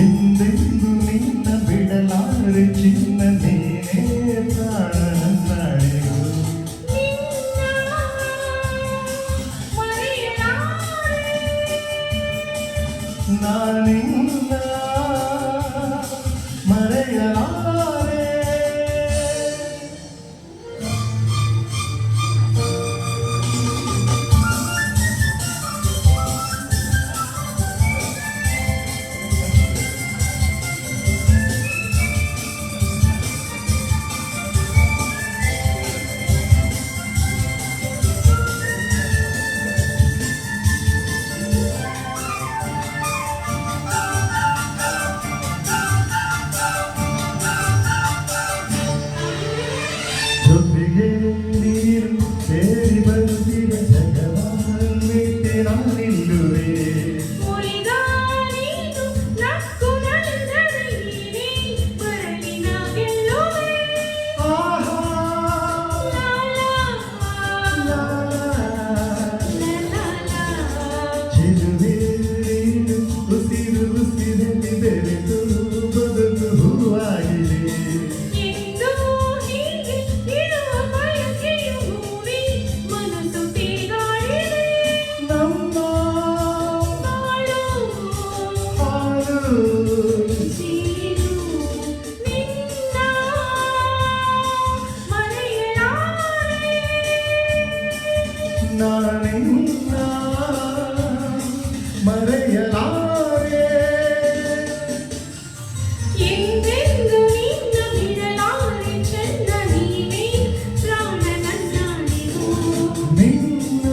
ಎಂದೆಂದು ನಿನ್ನ ಬಿಡಲಾರೆ ಚಿನ್ನ ನೀನೇ ಪ್ರಾಣ ನನ್ನಳೆಯು ನಾನಿನ್ನ ಮರೆಯಲಾರೆ ಜೊತೆಗೆ ನೀರು ಸೇರಿ ಬಂದಿರ ಜಗವನ್ನಿಟ್ಟೆ ನಾನಿಲ್ಲುವೆ ಚೆಲುವೆ ನೀನು ಉಸಿರು ಉಸಿರಲ್ಲಿ ಬೆರೆತು ಬದುಕು ಹೂವಾಗಿದೆ ನಾನಿನ್ನ ಮರೆಯಲಾರೆ ಎಂದೆಂದು ನಿನ್ನ ಬಿಡಲಾರೆ ಚಂದ ನೀನೇ ಪ್ರಾಣ ನನ್ನಳೆಯು ನಿನ್ನ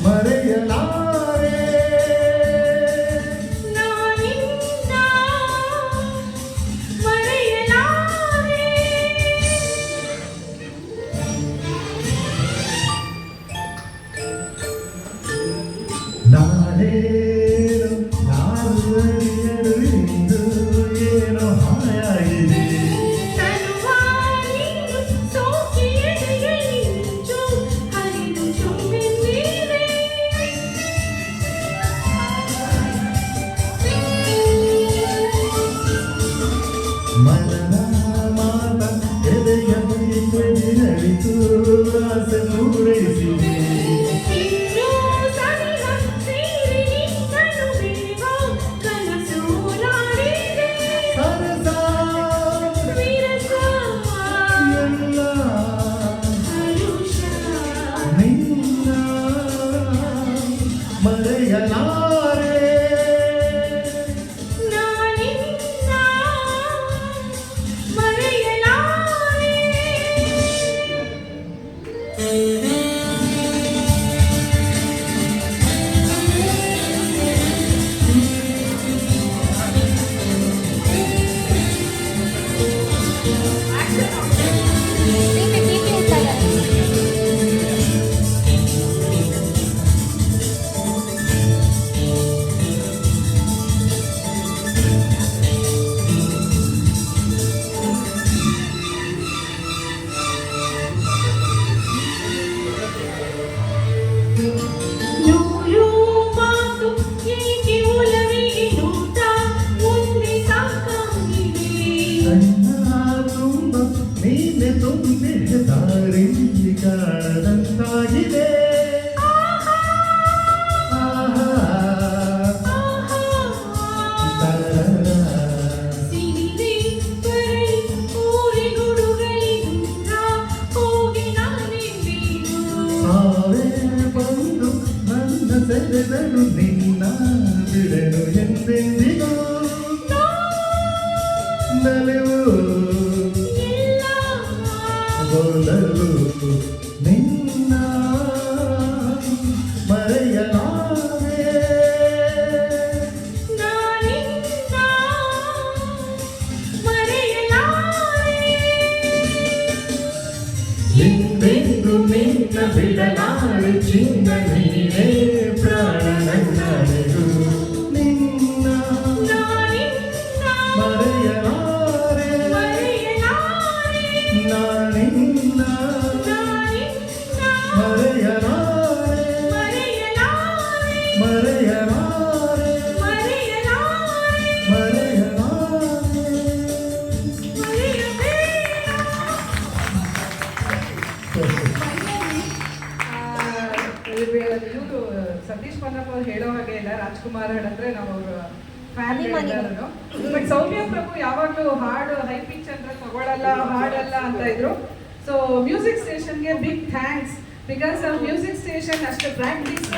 ಮರೆಯಲಾರೆ ನಾನಿನ್ನ ಮರೆಯಲಾರೆ ನಾನೇನು ನಾನು ಅರಿಯಲು ಇಂದು ಏನೋ ಹಾಯಾಗಿದೆ ತನುವಾನಿನು ಸೋಕಿ ಎದೆಯಲ್ಲಿ ಮಿಂಚು ಹರಿದು ಚುಂಬಿಸಿದೆ ಮನದ ಮಾತ ಎದೆಯ ಬಳಿತು ಆಸೆ ಪೂರೈಸಿದೆ ಇನ್ನೂ ಸನಿಹ ಸೇರಿ ನಿನ್ನನ್ನು ಬೇಗ ಕನಸು ನಾಡಿದೆ ಸರಸ ವಿರಸ ಎಲ್ಲ ಹರುಷ ನಿನ್ನ ಮರೆಯಲಾರೆ ನಾನಿನ್ನ ಮರೆಯಲಾರೆ ನೂರು ಮಾತು ಏಕೆ ಒಲವಿಗೆ ನೋಟ ಮುಂದೆ ಸಾಕಾಗಿದೆ ಕಣ್ಣ ತುಂಬ ನೀನೆ ತುಂಬಿದ ದಾರಿ ಕಾಣದಂತಾಗಿದೆ ಆಹಾ ತರರ ಸಿರಿದೆ ಬರಲಿ ಊರಿಗುಡುಗಲಿ ದೂರ ಹೋಗಿ ನಾನೇ ಬೀರು ಸಾವೇ ಬಂದು ನನ್ನ ಸೆಳೆದಳು ನಿನ್ನ ಬಿಡಲು ಎಂದೆಂದಿಗೂ ನಲಿವು ಎಲ್ಲ ಗೋಲಲು ನಿನ್ನ ಮರೆಯಲಾರೆ ಎಂದೆಂದು ನಿನ್ನ ಬಿಡಲಾರೆ ಚಿನ್ನ ನೀನೇ ಪ್ರಾಣ ನನ್ನನೆಗೂ ನಿನ್ನ ನಾನಿನ್ನ ಮರೆಯಲಾರೆ ಮರೆಯಲಾರೆ ನಾನಿನ್ನ ನಾನಿನ್ನ ಮರೆಯಲಾರೆ ಮರೆಯಲಾರೆ ಮರೆಯಲಾರೆ ಮರೆಯಲಾರೆ ಮರೆಯಲಾರೆ ಮರೆಯಬೇಡ. ಇವರು ಸತೀಶ್ ಮನ್ನಪ್ಪ ಅವ್ರು ಹೇಳೋ ಹಾಗೆ ಇಲ್ಲ, ರಾಜ್ಕುಮಾರ್ ಹೇಳಿದ್ರೆ ನಾವು ಅವ್ರ ಫ್ಯಾನ್ ಬಟ್ ಸೌಮ್ಯ ಪ್ರಭು ಯಾವಾಗಲೂ ಹಾಡು ಹೈ ಪಿಚ್ ಅಂದ್ರೆ ತಗೊಳಲ್ಲ ಹಾಡಲ್ಲ ಅಂತ ಇದ್ರು. ಸೊ ಮ್ಯೂಸಿಕ್ ಸ್ಟೇಷನ್ಗೆ big thanks, because music station ಅಷ್ಟು ಪ್ರಾಕ್ಟೀಸ್